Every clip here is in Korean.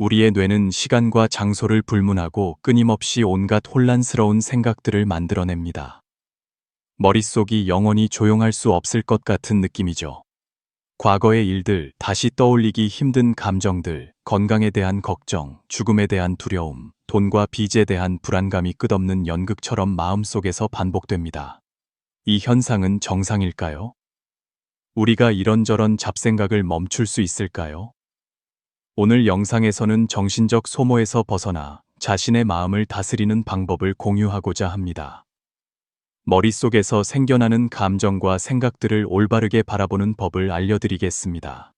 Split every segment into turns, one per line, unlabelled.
우리의 뇌는 시간과 장소를 불문하고 끊임없이 온갖 혼란스러운 생각들을 만들어냅니다. 머릿속이 영원히 조용할 수 없을 것 같은 느낌이죠. 과거의 일들, 다시 떠올리기 힘든 감정들, 건강에 대한 걱정, 죽음에 대한 두려움, 돈과 빚에 대한 불안감이 끝없는 연극처럼 마음속에서 반복됩니다. 이 현상은 정상일까요? 우리가 이런저런 잡생각을 멈출 수 있을까요? 오늘 영상에서는 정신적 소모에서 벗어나 자신의 마음을 다스리는 방법을 공유하고자 합니다. 머릿속에서 생겨나는 감정과 생각들을 올바르게 바라보는 법을 알려드리겠습니다.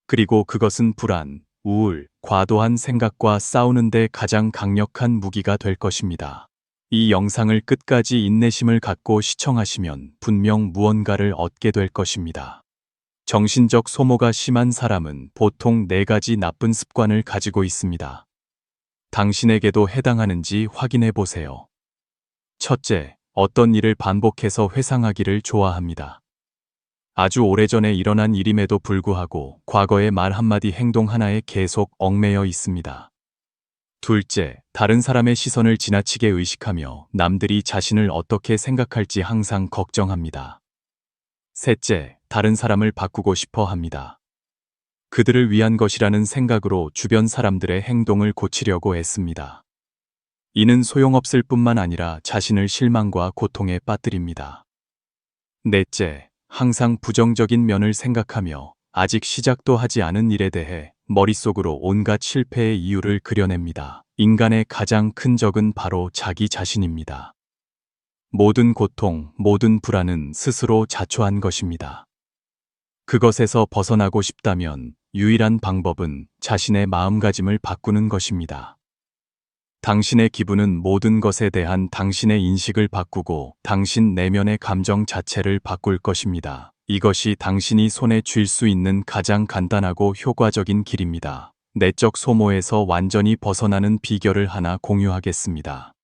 그리고 그것은 불안, 우울, 과도한 생각과 싸우는데 가장 강력한 무기가 될 것입니다. 이 영상을 끝까지 인내심을 갖고 시청하시면 분명 무언가를 얻게 될 것입니다. 정신적 소모가 심한 사람은 보통 4가지 나쁜 습관을 가지고 있습니다. 당신에게도 해당하는지 확인해 보세요. 첫째, 어떤 일을 반복해서 회상하기를 좋아합니다. 아주 오래전에 일어난 일임에도 불구하고 과거의 말 한마디 행동 하나에 계속 얽매여 있습니다. 둘째, 다른 사람의 시선을 지나치게 의식하며 남들이 자신을 어떻게 생각할지 항상 걱정합니다. 셋째, 다른 사람을 바꾸고 싶어 합니다. 그들을 위한 것이라는 생각으로 주변 사람들의 행동을 고치려고 애씁니다. 이는 소용없을 뿐만 아니라 자신을 실망과 고통에 빠뜨립니다. 넷째, 항상 부정적인 면을 생각하며 아직 시작도 하지 않은 일에 대해 머릿속으로 온갖 실패의 이유를 그려냅니다. 인간의 가장 큰 적은 바로 자기 자신입니다. 모든 고통, 모든 불안은 스스로 자초한 것입니다. 그것에서 벗어나고 싶다면 유일한 방법은 자신의 마음가짐을 바꾸는 것입니다. 당신의 기분은 모든 것에 대한 당신의 인식을 바꾸고 당신 내면의 감정 자체를 바꿀 것입니다. 이것이 당신이 손에 쥘 수 있는 가장 간단하고 효과적인 길입니다. 내적 소모에서 완전히 벗어나는 비결을 하나 공유하겠습니다.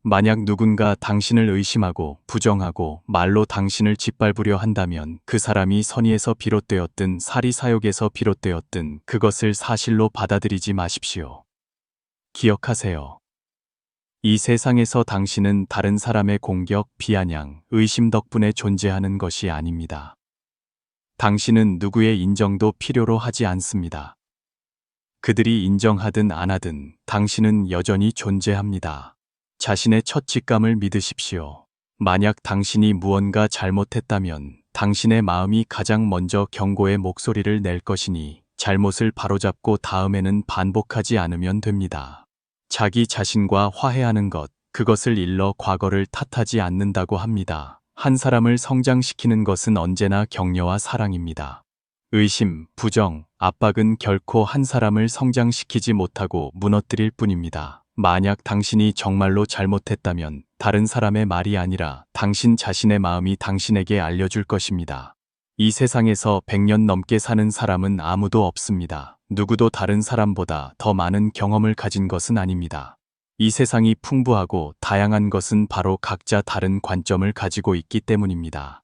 만약 누군가 당신을 의심하고 부정하고 말로 당신을 짓밟으려 한다면 그 사람이 선의에서 비롯되었든 사리사욕에서 비롯되었든 그것을 사실로 받아들이지 마십시오. 기억하세요. 이 세상에서 당신은 다른 사람의 공격, 비아냥, 의심 덕분에 존재하는 것이 아닙니다. 당신은 누구의 인정도 필요로 하지 않습니다. 그들이 인정하든 안 하든 당신은 여전히 존재합니다. 자신의 첫 직감을 믿으십시오. 만약 당신이 무언가 잘못했다면 당신의 마음이 가장 먼저 경고의 목소리를 낼 것이니 잘못을 바로잡고 다음에는 반복하지 않으면 됩니다. 자기 자신과 화해하는 것, 그것을 일러 과거를 탓하지 않는다고 합니다. 한 사람을 성장시키는 것은 언제나 격려와 사랑입니다. 의심, 부정, 압박은 결코 한 사람을 성장시키지 못하고 무너뜨릴 뿐입니다. 만약 당신이 정말로 잘못했다면 다른 사람의 말이 아니라 당신 자신의 마음이 당신에게 알려줄 것입니다. 이 세상에서 100년 넘게 사는 사람은 아무도 없습니다. 누구도 다른 사람보다 더 많은 경험을 가진 것은 아닙니다. 이 세상이 풍부하고 다양한 것은 바로 각자 다른 관점을 가지고 있기 때문입니다.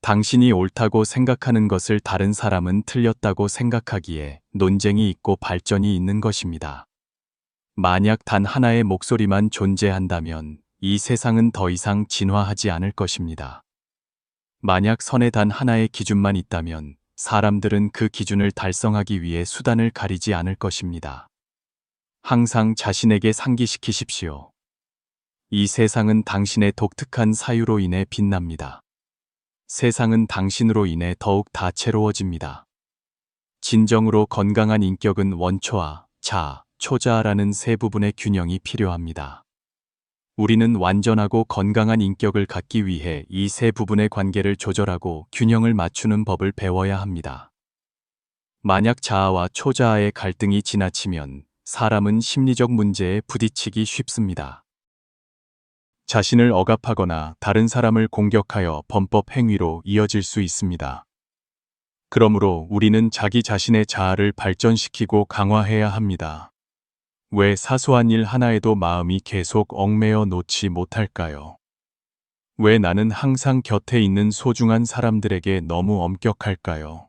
당신이 옳다고 생각하는 것을 다른 사람은 틀렸다고 생각하기에 논쟁이 있고 발전이 있는 것입니다. 만약 단 하나의 목소리만 존재한다면 이 세상은 더 이상 진화하지 않을 것입니다. 만약 선의 단 하나의 기준만 있다면 사람들은 그 기준을 달성하기 위해 수단을 가리지 않을 것입니다. 항상 자신에게 상기시키십시오. 이 세상은 당신의 독특한 사유로 인해 빛납니다. 세상은 당신으로 인해 더욱 다채로워집니다. 진정으로 건강한 인격은 원초와 자아, 초자아라는 세 부분의 균형이 필요합니다. 우리는 완전하고 건강한 인격을 갖기 위해 이 세 부분의 관계를 조절하고 균형을 맞추는 법을 배워야 합니다. 만약 자아와 초자아의 갈등이 지나치면 사람은 심리적 문제에 부딪히기 쉽습니다. 자신을 억압하거나 다른 사람을 공격하여 범법 행위로 이어질 수 있습니다. 그러므로 우리는 자기 자신의 자아를 발전시키고 강화해야 합니다. 왜 사소한 일 하나에도 마음이 계속 얽매여 놓지 못할까요? 왜 나는 항상 곁에 있는 소중한 사람들에게 너무 엄격할까요?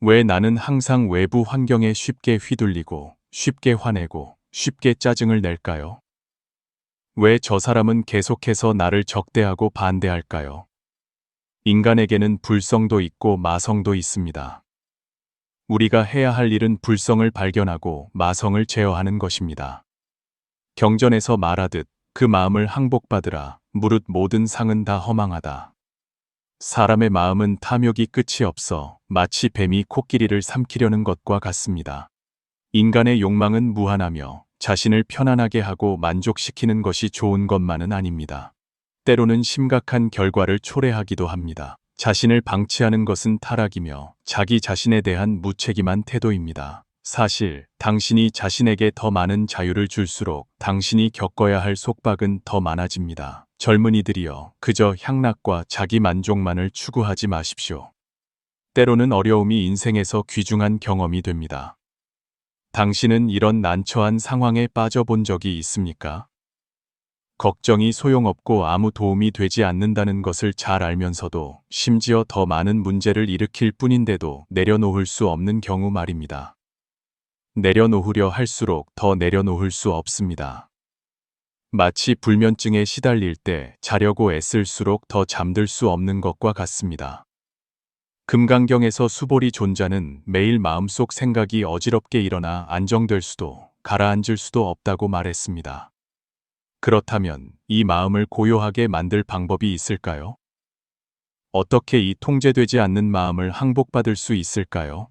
왜 나는 항상 외부 환경에 쉽게 휘둘리고, 쉽게 화내고, 쉽게 짜증을 낼까요? 왜 저 사람은 계속해서 나를 적대하고 반대할까요? 인간에게는 불성도 있고 마성도 있습니다. 우리가 해야 할 일은 불성을 발견하고 마성을 제어하는 것입니다. 경전에서 말하듯 그 마음을 항복받으라. 무릇 모든 상은 다 허망하다. 사람의 마음은 탐욕이 끝이 없어 마치 뱀이 코끼리를 삼키려는 것과 같습니다. 인간의 욕망은 무한하며 자신을 편안하게 하고 만족시키는 것이 좋은 것만은 아닙니다. 때로는 심각한 결과를 초래하기도 합니다. 자신을 방치하는 것은 타락이며 자기 자신에 대한 무책임한 태도입니다. 사실 당신이 자신에게 더 많은 자유를 줄수록 당신이 겪어야 할 속박은 더 많아집니다. 젊은이들이여, 그저 향락과 자기 만족만을 추구하지 마십시오. 때로는 어려움이 인생에서 귀중한 경험이 됩니다. 당신은 이런 난처한 상황에 빠져본 적이 있습니까? 걱정이 소용없고 아무 도움이 되지 않는다는 것을 잘 알면서도 심지어 더 많은 문제를 일으킬 뿐인데도 내려놓을 수 없는 경우 말입니다. 내려놓으려 할수록 더 내려놓을 수 없습니다. 마치 불면증에 시달릴 때 자려고 애쓸수록 더 잠들 수 없는 것과 같습니다. 금강경에서 수보리 존자는 매일 마음속 생각이 어지럽게 일어나 안정될 수도 가라앉을 수도 없다고 말했습니다. 그렇다면 이 마음을 고요하게 만들 방법이 있을까요? 어떻게 이 통제되지 않는 마음을 항복받을 수 있을까요?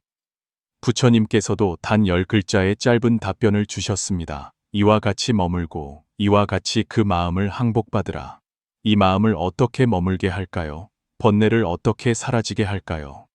부처님께서도 단 10글자의 짧은 답변을 주셨습니다. 이와 같이 머물고 이와 같이 그 마음을 항복받으라. 이 마음을 어떻게 머물게 할까요? 번뇌를 어떻게 사라지게 할까요?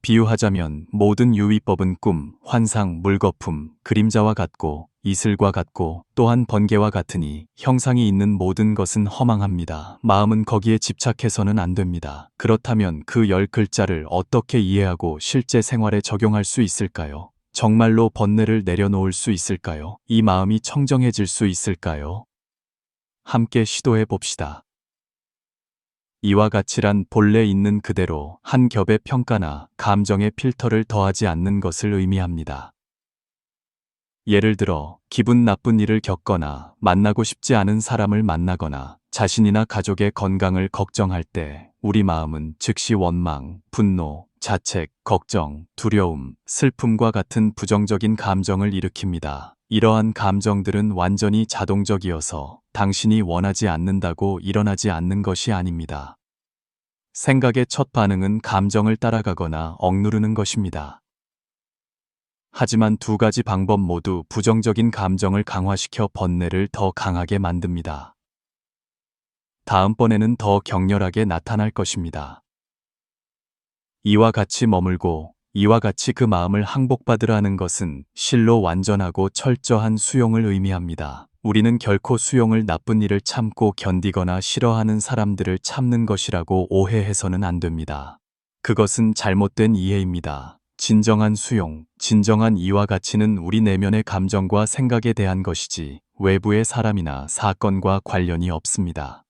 비유하자면 모든 유의법은 꿈, 환상, 물거품, 그림자와 같고 이슬과 같고 또한 번개와 같으니 형상이 있는 모든 것은 허망합니다. 마음은 거기에 집착해서는 안 됩니다. 그렇다면 그 10글자를 어떻게 이해하고 실제 생활에 적용할 수 있을까요? 정말로 번뇌를 내려놓을 수 있을까요? 이 마음이 청정해질 수 있을까요? 함께 시도해 봅시다. 이와 같이란 본래 있는 그대로 한 겹의 평가나 감정의 필터를 더하지 않는 것을 의미합니다. 예를 들어 기분 나쁜 일을 겪거나 만나고 싶지 않은 사람을 만나거나 자신이나 가족의 건강을 걱정할 때 우리 마음은 즉시 원망, 분노, 자책, 걱정, 두려움, 슬픔과 같은 부정적인 감정을 일으킵니다. 이러한 감정들은 완전히 자동적이어서 당신이 원하지 않는다고 일어나지 않는 것이 아닙니다. 생각의 첫 반응은 감정을 따라가거나 억누르는 것입니다. 하지만 두 가지 방법 모두 부정적인 감정을 강화시켜 번뇌를 더 강하게 만듭니다. 다음번에는 더 격렬하게 나타날 것입니다. 이와 같이 머물고 이와 같이 그 마음을 항복받으라는 것은 실로 완전하고 철저한 수용을 의미합니다. 우리는 결코 수용을 나쁜 일을 참고 견디거나 싫어하는 사람들을 참는 것이라고 오해해서는 안 됩니다. 그것은 잘못된 이해입니다. 진정한 수용, 진정한 이와 가치는 우리 내면의 감정과 생각에 대한 것이지 외부의 사람이나 사건과 관련이 없습니다.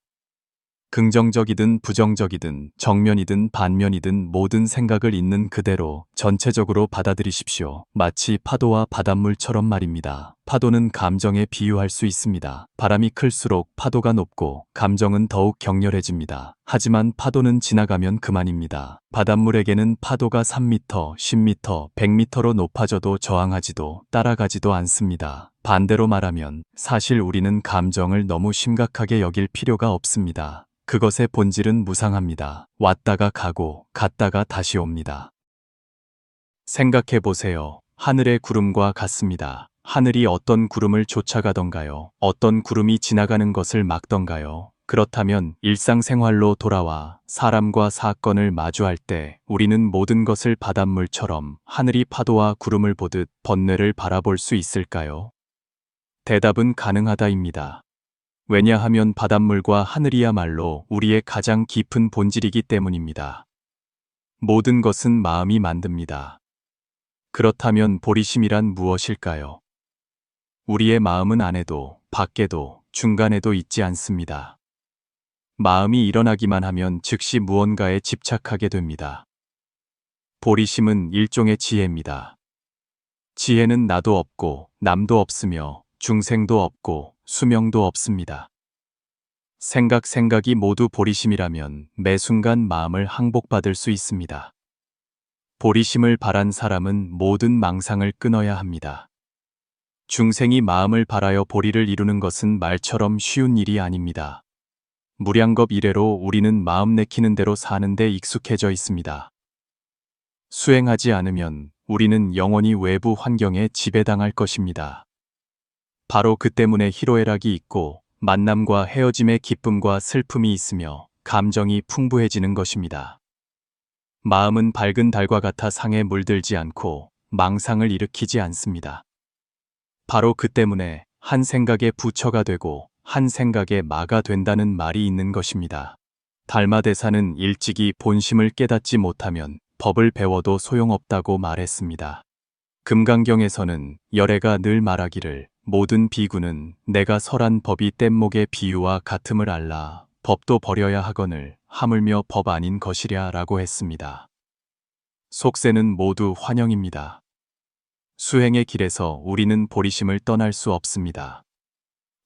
긍정적이든 부정적이든 정면이든 반면이든 모든 생각을 있는 그대로 전체적으로 받아들이십시오. 마치 파도와 바닷물처럼 말입니다. 파도는 감정에 비유할 수 있습니다. 바람이 클수록 파도가 높고 감정은 더욱 격렬해집니다. 하지만 파도는 지나가면 그만입니다. 바닷물에게는 파도가 3m, 10m, 100m로 높아져도 저항하지도 따라가지도 않습니다. 반대로 말하면 사실 우리는 감정을 너무 심각하게 여길 필요가 없습니다. 그것의 본질은 무상합니다. 왔다가 가고 갔다가 다시 옵니다. 생각해 보세요. 하늘의 구름과 같습니다. 하늘이 어떤 구름을 쫓아가던가요? 어떤 구름이 지나가는 것을 막던가요? 그렇다면 일상생활로 돌아와 사람과 사건을 마주할 때 우리는 모든 것을 바닷물처럼 하늘이 파도와 구름을 보듯 번뇌를 바라볼 수 있을까요? 대답은 가능하다입니다. 왜냐하면 바닷물과 하늘이야말로 우리의 가장 깊은 본질이기 때문입니다. 모든 것은 마음이 만듭니다. 그렇다면 보리심이란 무엇일까요? 우리의 마음은 안에도 밖에도 중간에도 있지 않습니다. 마음이 일어나기만 하면 즉시 무언가에 집착하게 됩니다. 보리심은 일종의 지혜입니다. 지혜는 나도 없고 남도 없으며 중생도 없고 수명도 없습니다. 생각이 모두 보리심이라면 매 순간 마음을 항복받을 수 있습니다. 보리심을 바란 사람은 모든 망상을 끊어야 합니다. 중생이 마음을 바라여 보리를 이루는 것은 말처럼 쉬운 일이 아닙니다. 무량겁 이래로 우리는 마음 내키는 대로 사는 데 익숙해져 있습니다. 수행하지 않으면 우리는 영원히 외부 환경에 지배당할 것입니다. 바로 그 때문에 희로애락이 있고 만남과 헤어짐의 기쁨과 슬픔이 있으며 감정이 풍부해지는 것입니다. 마음은 밝은 달과 같아 상에 물들지 않고 망상을 일으키지 않습니다. 바로 그 때문에 한 생각의 부처가 되고 한 생각의 마가 된다는 말이 있는 것입니다. 달마대사는 일찍이 본심을 깨닫지 못하면 법을 배워도 소용없다고 말했습니다. 금강경에서는 열애가 늘 말하기를 모든 비구는 내가 설한 법이 뗏목의 비유와 같음을 알라 법도 버려야 하거늘 하물며 법 아닌 것이랴 라고 했습니다. 속세는 모두 환영입니다. 수행의 길에서 우리는 보리심을 떠날 수 없습니다.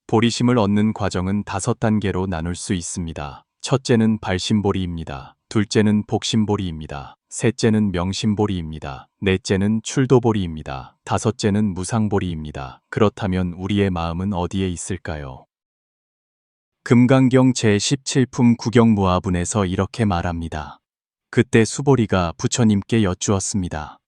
보리심을 얻는 과정은 5단계로 나눌 수 있습니다. 첫째는 발심보리입니다. 둘째는 복심보리입니다. 셋째는 명심보리입니다. 넷째는 출도보리입니다. 다섯째는 무상보리입니다. 그렇다면 우리의 마음은 어디에 있을까요? 금강경 제17품 구경무화분에서 이렇게 말합니다. 그때 수보리가 부처님께 여쭈었습니다.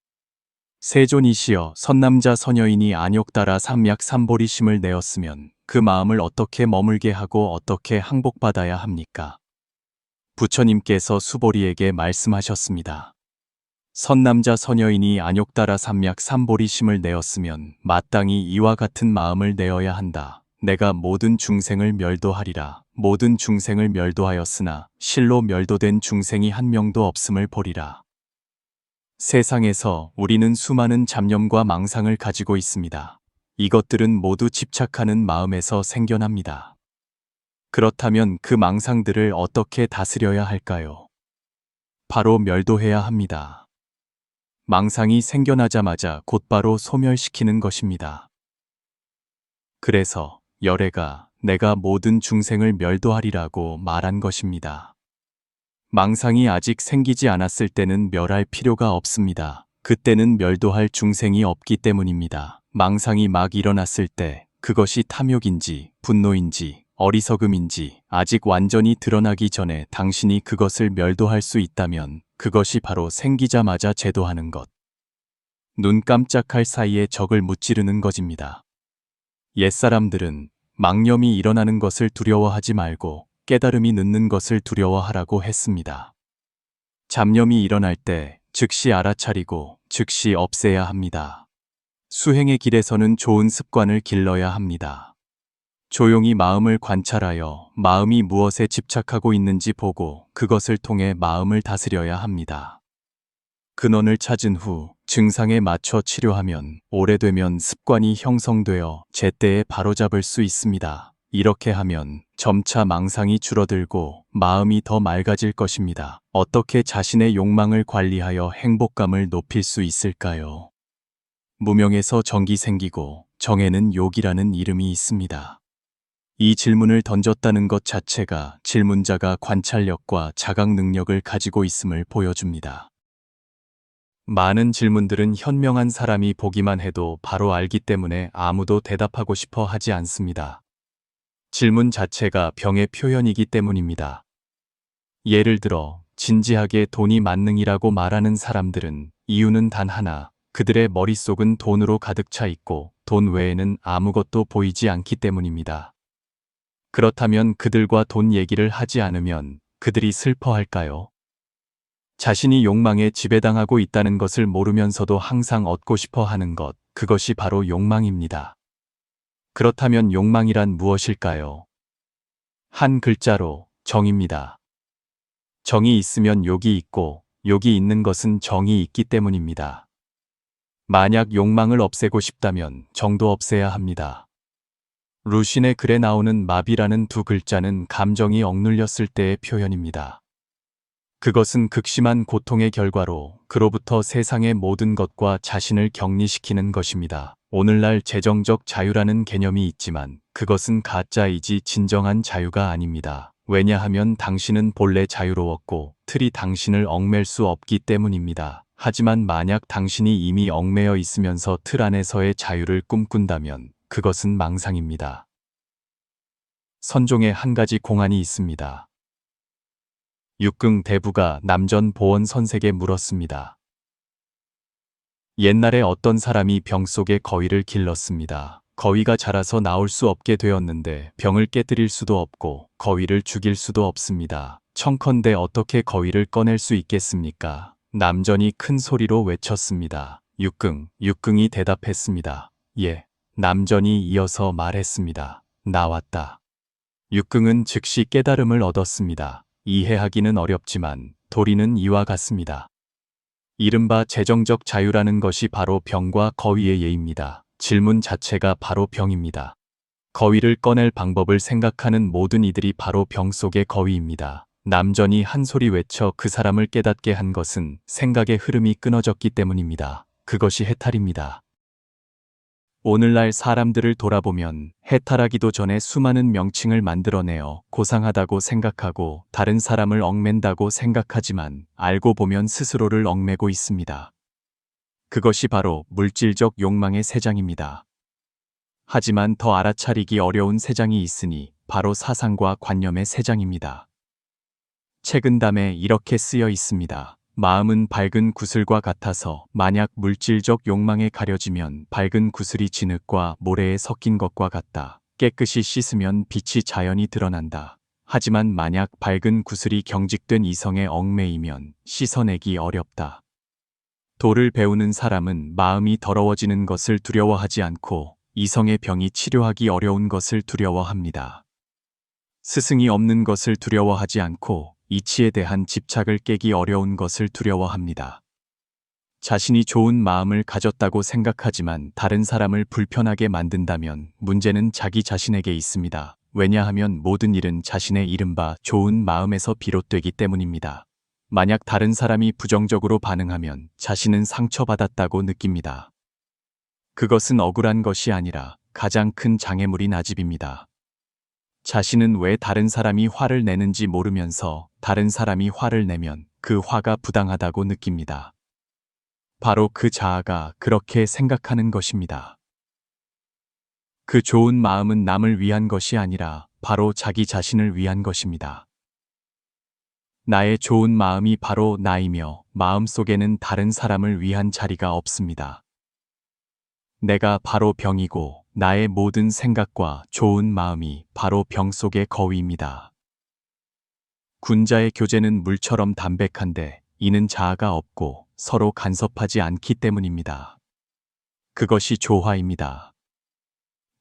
세존이시여, 선남자 선여인이 안욕 따라 삼약 삼보리심을 내었으면 그 마음을 어떻게 머물게 하고 어떻게 항복받아야 합니까? 부처님께서 수보리에게 말씀하셨습니다. 선남자 선여인이 안욕 따라 삼약 삼보리심을 내었으면 마땅히 이와 같은 마음을 내어야 한다. 내가 모든 중생을 멸도하리라. 모든 중생을 멸도하였으나 실로 멸도된 중생이 한 명도 없음을 보리라. 세상에서 우리는 수많은 잡념과 망상을 가지고 있습니다. 이것들은 모두 집착하는 마음에서 생겨납니다. 그렇다면 그 망상들을 어떻게 다스려야 할까요? 바로 멸도해야 합니다. 망상이 생겨나자마자 곧바로 소멸시키는 것입니다. 그래서 열애가 내가 모든 중생을 멸도하리라고 말한 것입니다. 망상이 아직 생기지 않았을 때는 멸할 필요가 없습니다. 그때는 멸도할 중생이 없기 때문입니다. 망상이 막 일어났을 때 그것이 탐욕인지 분노인지 어리석음인지 아직 완전히 드러나기 전에 당신이 그것을 멸도할 수 있다면 그것이 바로 생기자마자 제도하는 것. 눈 깜짝할 사이에 적을 무찌르는 것입니다. 옛사람들은 망념이 일어나는 것을 두려워하지 말고 깨달음이 늦는 것을 두려워하라고 했습니다. 잡념이 일어날 때 즉시 알아차리고 즉시 없애야 합니다. 수행의 길에서는 좋은 습관을 길러야 합니다. 조용히 마음을 관찰하여 마음이 무엇에 집착하고 있는지 보고 그것을 통해 마음을 다스려야 합니다. 근원을 찾은 후 증상에 맞춰 치료하면 오래되면 습관이 형성되어 제때에 바로잡을 수 있습니다. 이렇게 하면 점차 망상이 줄어들고 마음이 더 맑아질 것입니다. 어떻게 자신의 욕망을 관리하여 행복감을 높일 수 있을까요? 무명에서 정기 생기고 정에는 욕이라는 이름이 있습니다. 이 질문을 던졌다는 것 자체가 질문자가 관찰력과 자각 능력을 가지고 있음을 보여줍니다. 많은 질문들은 현명한 사람이 보기만 해도 바로 알기 때문에 아무도 대답하고 싶어 하지 않습니다. 질문 자체가 병의 표현이기 때문입니다. 예를 들어 진지하게 돈이 만능이라고 말하는 사람들은 이유는 단 하나, 그들의 머릿속은 돈으로 가득 차 있고 돈 외에는 아무것도 보이지 않기 때문입니다. 그렇다면 그들과 돈 얘기를 하지 않으면 그들이 슬퍼할까요? 자신이 욕망에 지배당하고 있다는 것을 모르면서도 항상 얻고 싶어 하는 것, 그것이 바로 욕망입니다. 그렇다면 욕망이란 무엇일까요? 한 글자로 정입니다. 정이 있으면 욕이 있고 욕이 있는 것은 정이 있기 때문입니다. 만약 욕망을 없애고 싶다면 정도 없애야 합니다. 루신의 글에 나오는 마비라는 두 글자는 감정이 억눌렸을 때의 표현입니다. 그것은 극심한 고통의 결과로 그로부터 세상의 모든 것과 자신을 격리시키는 것입니다. 오늘날 재정적 자유라는 개념이 있지만 그것은 가짜이지 진정한 자유가 아닙니다. 왜냐하면 당신은 본래 자유로웠고 틀이 당신을 얽맬 수 없기 때문입니다. 하지만 만약 당신이 이미 얽매여 있으면서 틀 안에서의 자유를 꿈꾼다면 그것은 망상입니다. 선종에 한 가지 공안이 있습니다. 육궁 대부가 남전 보원 선색에 물었습니다. 옛날에 어떤 사람이 병 속에 거위를 길렀습니다. 거위가 자라서 나올 수 없게 되었는데 병을 깨뜨릴 수도 없고 거위를 죽일 수도 없습니다. 청컨대 어떻게 거위를 꺼낼 수 있겠습니까? 남전이 큰 소리로 외쳤습니다. 육궁이 대답했습니다. 예. 남전이 이어서 말했습니다. 나왔다. 육궁은 즉시 깨달음을 얻었습니다. 이해하기는 어렵지만 도리는 이와 같습니다. 이른바 재정적 자유라는 것이 바로 병과 거위의 예입니다. 질문 자체가 바로 병입니다. 거위를 꺼낼 방법을 생각하는 모든 이들이 바로 병 속의 거위입니다. 남전이 한 소리 외쳐 그 사람을 깨닫게 한 것은 생각의 흐름이 끊어졌기 때문입니다. 그것이 해탈입니다. 오늘날 사람들을 돌아보면 해탈하기도 전에 수많은 명칭을 만들어내어 고상하다고 생각하고 다른 사람을 얽맨다고 생각하지만 알고 보면 스스로를 얽매고 있습니다. 그것이 바로 물질적 욕망의 세장입니다. 하지만 더 알아차리기 어려운 세장이 있으니 바로 사상과 관념의 세장입니다. 책은담에 이렇게 쓰여 있습니다. 마음은 밝은 구슬과 같아서 만약 물질적 욕망에 가려지면 밝은 구슬이 진흙과 모래에 섞인 것과 같다. 깨끗이 씻으면 빛이 자연히 드러난다. 하지만 만약 밝은 구슬이 경직된 이성에 얽매이면 씻어내기 어렵다. 도를 배우는 사람은 마음이 더러워지는 것을 두려워하지 않고 이성의 병이 치료하기 어려운 것을 두려워합니다. 스승이 없는 것을 두려워하지 않고 이치에 대한 집착을 깨기 어려운 것을 두려워합니다. 자신이 좋은 마음을 가졌다고 생각하지만 다른 사람을 불편하게 만든다면 문제는 자기 자신에게 있습니다. 왜냐하면 모든 일은 자신의 이른바 좋은 마음에서 비롯되기 때문입니다. 만약 다른 사람이 부정적으로 반응하면 자신은 상처받았다고 느낍니다. 그것은 억울한 것이 아니라 가장 큰 장애물인 아집입니다. 자신은 왜 다른 사람이 화를 내는지 모르면서 다른 사람이 화를 내면 그 화가 부당하다고 느낍니다. 바로 그 자아가 그렇게 생각하는 것입니다. 그 좋은 마음은 남을 위한 것이 아니라 바로 자기 자신을 위한 것입니다. 나의 좋은 마음이 바로 나이며 마음 속에는 다른 사람을 위한 자리가 없습니다. 내가 바로 병이고 나의 모든 생각과 좋은 마음이 바로 병 속의 거위입니다. 군자의 교제는 물처럼 담백한데 이는 자아가 없고 서로 간섭하지 않기 때문입니다. 그것이 조화입니다.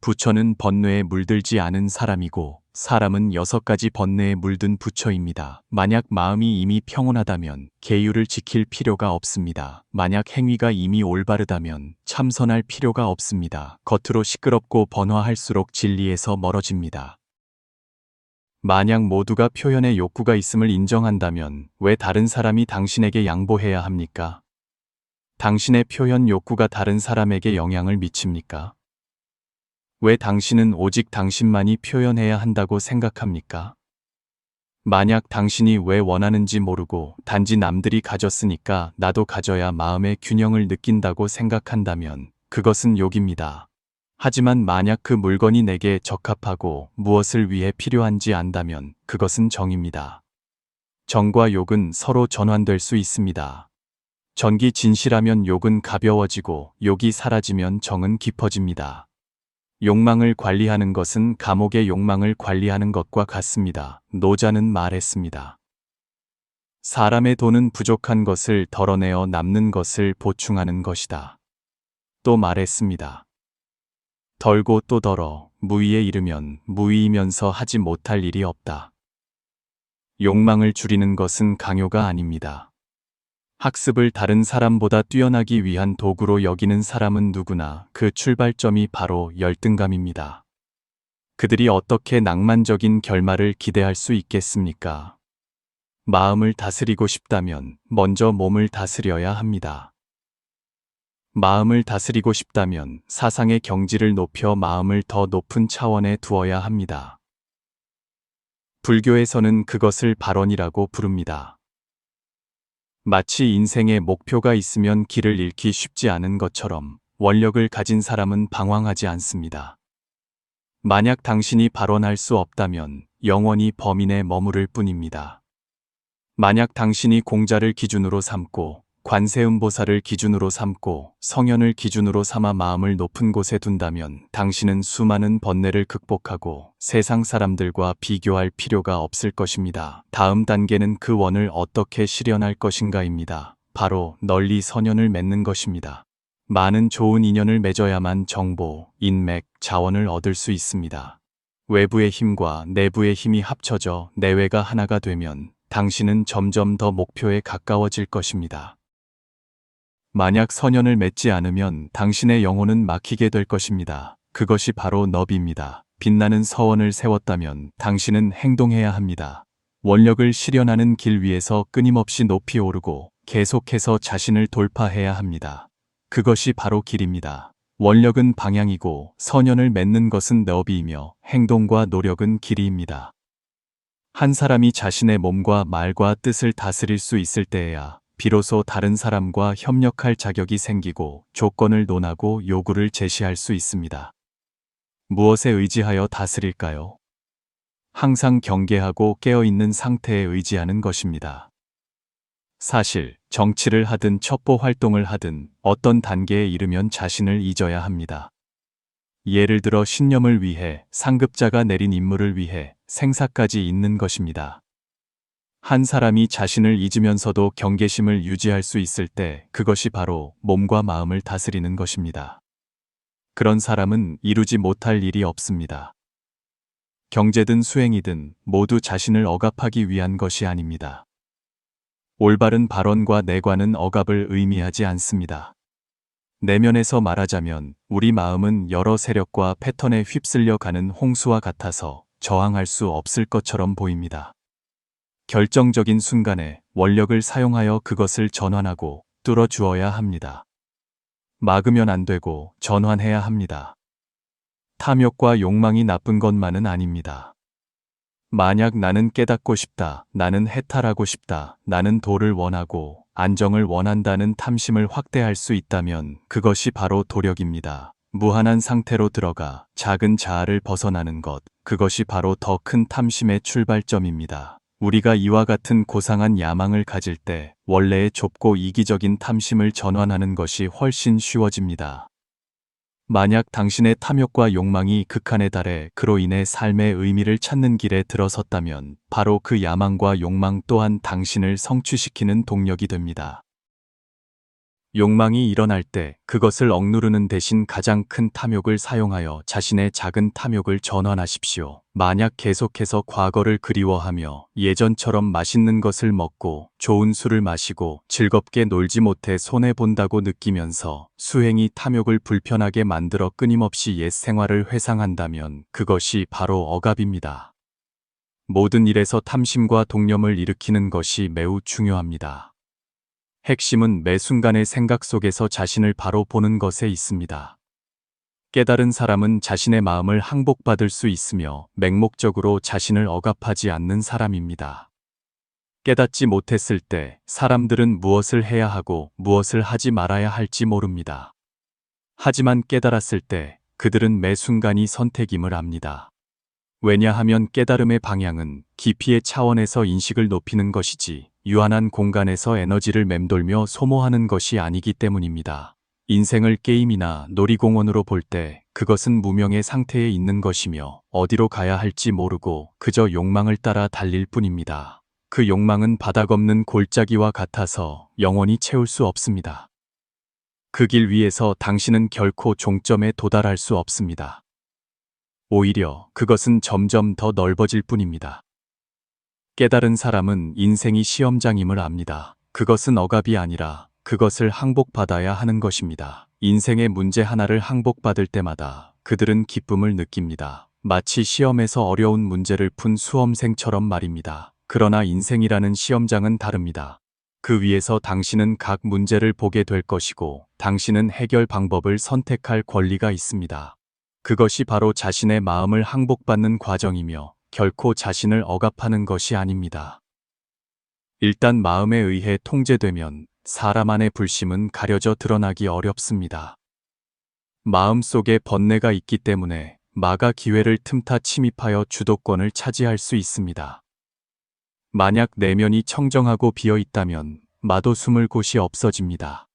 부처는 번뇌에 물들지 않은 사람이고 사람은 6가지 번뇌에 물든 부처입니다. 만약 마음이 이미 평온하다면 계율을 지킬 필요가 없습니다. 만약 행위가 이미 올바르다면 참선할 필요가 없습니다. 겉으로 시끄럽고 번화할수록 진리에서 멀어집니다. 만약 모두가 표현의 욕구가 있음을 인정한다면 왜 다른 사람이 당신에게 양보해야 합니까? 당신의 표현 욕구가 다른 사람에게 영향을 미칩니까? 왜 당신은 오직 당신만이 표현해야 한다고 생각합니까? 만약 당신이 왜 원하는지 모르고 단지 남들이 가졌으니까 나도 가져야 마음의 균형을 느낀다고 생각한다면 그것은 욕입니다. 하지만 만약 그 물건이 내게 적합하고 무엇을 위해 필요한지 안다면 그것은 정입니다. 정과 욕은 서로 전환될 수 있습니다. 정이 진실하면 욕은 가벼워지고 욕이 사라지면 정은 깊어집니다. 욕망을 관리하는 것은 감옥의 욕망을 관리하는 것과 같습니다. 노자는 말했습니다. 사람의 돈은 부족한 것을 덜어내어 남는 것을 보충하는 것이다. 또 말했습니다. 덜고 또 덜어 무의에 이르면 무의이면서 하지 못할 일이 없다. 욕망을 줄이는 것은 강요가 아닙니다. 학습을 다른 사람보다 뛰어나기 위한 도구로 여기는 사람은 누구나 그 출발점이 바로 열등감입니다. 그들이 어떻게 낭만적인 결말을 기대할 수 있겠습니까? 마음을 다스리고 싶다면 먼저 몸을 다스려야 합니다. 마음을 다스리고 싶다면 사상의 경지를 높여 마음을 더 높은 차원에 두어야 합니다. 불교에서는 그것을 발원이라고 부릅니다. 마치 인생에 목표가 있으면 길을 잃기 쉽지 않은 것처럼 원력을 가진 사람은 방황하지 않습니다. 만약 당신이 발원할 수 없다면 영원히 범인에 머무를 뿐입니다. 만약 당신이 공자를 기준으로 삼고 관세음보살을 기준으로 삼고 성현을 기준으로 삼아 마음을 높은 곳에 둔다면 당신은 수많은 번뇌를 극복하고 세상 사람들과 비교할 필요가 없을 것입니다. 다음 단계는 그 원을 어떻게 실현할 것인가입니다. 바로 널리 선연을 맺는 것입니다. 많은 좋은 인연을 맺어야만 정보, 인맥, 자원을 얻을 수 있습니다. 외부의 힘과 내부의 힘이 합쳐져 내외가 하나가 되면 당신은 점점 더 목표에 가까워질 것입니다. 만약 선연을 맺지 않으면 당신의 영혼은 막히게 될 것입니다. 그것이 바로 너비입니다. 빛나는 서원을 세웠다면 당신은 행동해야 합니다. 원력을 실현하는 길 위에서 끊임없이 높이 오르고 계속해서 자신을 돌파해야 합니다. 그것이 바로 길입니다. 원력은 방향이고 선연을 맺는 것은 너비이며 행동과 노력은 길이입니다. 한 사람이 자신의 몸과 말과 뜻을 다스릴 수 있을 때에야 비로소 다른 사람과 협력할 자격이 생기고 조건을 논하고 요구를 제시할 수 있습니다. 무엇에 의지하여 다스릴까요? 항상 경계하고 깨어있는 상태에 의지하는 것입니다. 사실 정치를 하든 첩보 활동을 하든 어떤 단계에 이르면 자신을 잊어야 합니다. 예를 들어 신념을 위해 상급자가 내린 임무를 위해 생사까지 잊는 것입니다. 한 사람이 자신을 잊으면서도 경계심을 유지할 수 있을 때 그것이 바로 몸과 마음을 다스리는 것입니다. 그런 사람은 이루지 못할 일이 없습니다. 경제든 수행이든 모두 자신을 억압하기 위한 것이 아닙니다. 올바른 발언과 내관은 억압을 의미하지 않습니다. 내면에서 말하자면 우리 마음은 여러 세력과 패턴에 휩쓸려 가는 홍수와 같아서 저항할 수 없을 것처럼 보입니다. 결정적인 순간에 원력을 사용하여 그것을 전환하고 뚫어주어야 합니다. 막으면 안 되고 전환해야 합니다. 탐욕과 욕망이 나쁜 것만은 아닙니다. 만약 나는 깨닫고 싶다, 나는 해탈하고 싶다, 나는 도를 원하고 안정을 원한다는 탐심을 확대할 수 있다면 그것이 바로 도력입니다. 무한한 상태로 들어가 작은 자아를 벗어나는 것, 그것이 바로 더 큰 탐심의 출발점입니다. 우리가 이와 같은 고상한 야망을 가질 때 원래의 좁고 이기적인 탐심을 전환하는 것이 훨씬 쉬워집니다. 만약 당신의 탐욕과 욕망이 극한에 달해 그로 인해 삶의 의미를 찾는 길에 들어섰다면 바로 그 야망과 욕망 또한 당신을 성취시키는 동력이 됩니다. 욕망이 일어날 때 그것을 억누르는 대신 가장 큰 탐욕을 사용하여 자신의 작은 탐욕을 전환하십시오. 만약 계속해서 과거를 그리워하며 예전처럼 맛있는 것을 먹고 좋은 술을 마시고 즐겁게 놀지 못해 손해본다고 느끼면서 수행이 탐욕을 불편하게 만들어 끊임없이 옛 생활을 회상한다면 그것이 바로 억압입니다. 모든 일에서 탐심과 독념을 일으키는 것이 매우 중요합니다. 핵심은 매 순간의 생각 속에서 자신을 바로 보는 것에 있습니다. 깨달은 사람은 자신의 마음을 항복받을 수 있으며 맹목적으로 자신을 억압하지 않는 사람입니다. 깨닫지 못했을 때 사람들은 무엇을 해야 하고 무엇을 하지 말아야 할지 모릅니다. 하지만 깨달았을 때 그들은 매 순간이 선택임을 압니다. 왜냐하면 깨달음의 방향은 깊이의 차원에서 인식을 높이는 것이지 유한한 공간에서 에너지를 맴돌며 소모하는 것이 아니기 때문입니다. 인생을 게임이나 놀이공원으로 볼 때 그것은 무명의 상태에 있는 것이며 어디로 가야 할지 모르고 그저 욕망을 따라 달릴 뿐입니다. 그 욕망은 바닥 없는 골짜기와 같아서 영원히 채울 수 없습니다. 그 길 위에서 당신은 결코 종점에 도달할 수 없습니다. 오히려 그것은 점점 더 넓어질 뿐입니다. 깨달은 사람은 인생이 시험장임을 압니다. 그것은 억압이 아니라 그것을 항복받아야 하는 것입니다. 인생의 문제 하나를 항복받을 때마다 그들은 기쁨을 느낍니다. 마치 시험에서 어려운 문제를 푼 수험생처럼 말입니다. 그러나 인생이라는 시험장은 다릅니다. 그 위에서 당신은 각 문제를 보게 될 것이고 당신은 해결 방법을 선택할 권리가 있습니다. 그것이 바로 자신의 마음을 항복받는 과정이며 결코 자신을 억압하는 것이 아닙니다. 일단 마음에 의해 통제되면 사람 안의 불심은 가려져 드러나기 어렵습니다. 마음 속에 번뇌가 있기 때문에 마가 기회를 틈타 침입하여 주도권을 차지할 수 있습니다. 만약 내면이 청정하고 비어 있다면 마도 숨을 곳이 없어집니다.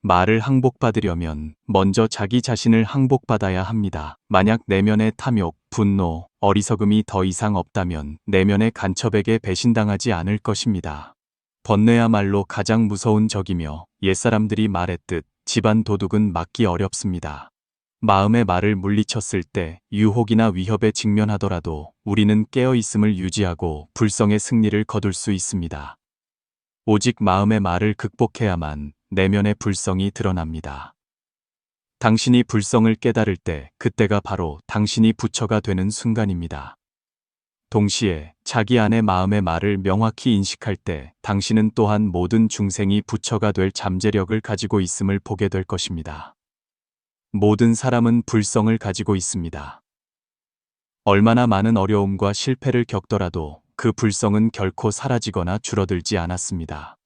마를 항복받으려면 먼저 자기 자신을 항복받아야 합니다. 만약 내면의 탐욕, 분노, 어리석음이 더 이상 없다면 내면의 간첩에게 배신당하지 않을 것입니다. 번뇌야말로 가장 무서운 적이며 옛사람들이 말했듯 집안 도둑은 막기 어렵습니다. 마음의 말을 물리쳤을 때 유혹이나 위협에 직면하더라도 우리는 깨어있음을 유지하고 불성의 승리를 거둘 수 있습니다. 오직 마음의 말을 극복해야만 내면의 불성이 드러납니다. 당신이 불성을 깨달을 때 그때가 바로 당신이 부처가 되는 순간입니다. 동시에 자기 안의 마음의 말을 명확히 인식할 때 당신은 또한 모든 중생이 부처가 될 잠재력을 가지고 있음을 보게 될 것입니다. 모든 사람은 불성을 가지고 있습니다. 얼마나 많은 어려움과 실패를 겪더라도 그 불성은 결코 사라지거나 줄어들지 않았습니다.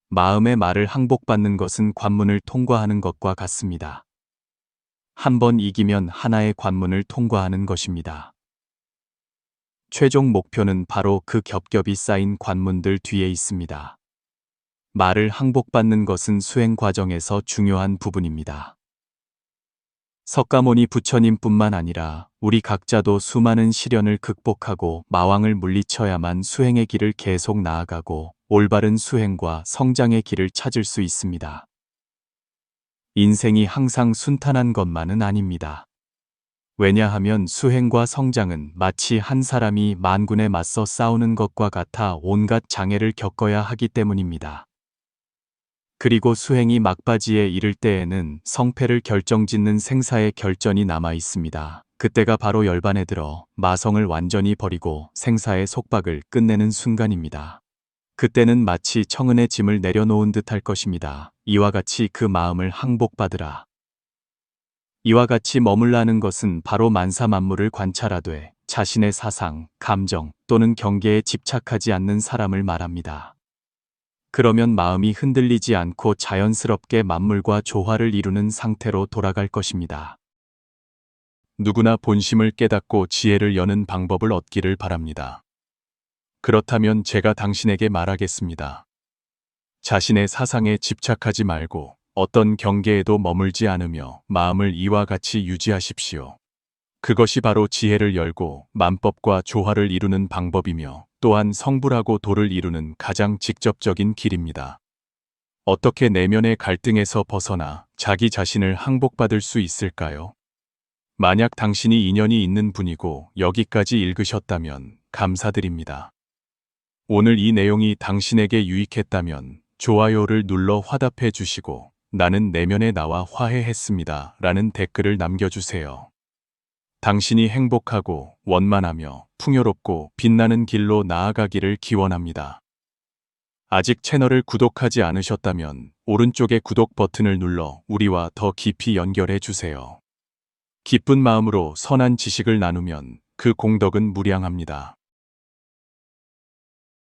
마음의 말을 항복받는 것은 관문을 통과하는 것과 같습니다. 한 번 이기면 하나의 관문을 통과하는 것입니다. 최종 목표는 바로 그 겹겹이 쌓인 관문들 뒤에 있습니다. 말을 항복받는 것은 수행 과정에서 중요한 부분입니다. 석가모니 부처님뿐만 아니라 우리 각자도 수많은 시련을 극복하고 마왕을 물리쳐야만 수행의 길을 계속 나아가고 올바른 수행과 성장의 길을 찾을 수 있습니다. 인생이 항상 순탄한 것만은 아닙니다. 왜냐하면 수행과 성장은 마치 한 사람이 만군에 맞서 싸우는 것과 같아 온갖 장애를 겪어야 하기 때문입니다. 그리고 수행이 막바지에 이를 때에는 성패를 결정짓는 생사의 결전이 남아 있습니다. 그때가 바로 열반에 들어 마성을 완전히 버리고 생사의 속박을 끝내는 순간입니다. 그때는 마치 청은의 짐을 내려놓은 듯할 것입니다. 이와 같이 그 마음을 항복받으라. 이와 같이 머물라는 것은 바로 만사 만물을 관찰하되 자신의 사상, 감정 또는 경계에 집착하지 않는 사람을 말합니다. 그러면 마음이 흔들리지 않고 자연스럽게 만물과 조화를 이루는 상태로 돌아갈 것입니다. 누구나 본심을 깨닫고 지혜를 여는 방법을 얻기를 바랍니다. 그렇다면 제가 당신에게 말하겠습니다. 자신의 사상에 집착하지 말고 어떤 경계에도 머물지 않으며 마음을 이와 같이 유지하십시오. 그것이 바로 지혜를 열고 만법과 조화를 이루는 방법이며 또한 성불하고 도를 이루는 가장 직접적인 길입니다. 어떻게 내면의 갈등에서 벗어나 자기 자신을 항복받을 수 있을까요? 만약 당신이 인연이 있는 분이고 여기까지 읽으셨다면 감사드립니다. 오늘 이 내용이 당신에게 유익했다면 좋아요를 눌러 화답해 주시고 나는 내면에 나와 화해했습니다 라는 댓글을 남겨주세요. 당신이 행복하고 원만하며 풍요롭고 빛나는 길로 나아가기를 기원합니다. 아직 채널을 구독하지 않으셨다면 오른쪽의 구독 버튼을 눌러 우리와 더 깊이 연결해 주세요. 기쁜 마음으로 선한 지식을 나누면 그 공덕은 무량합니다.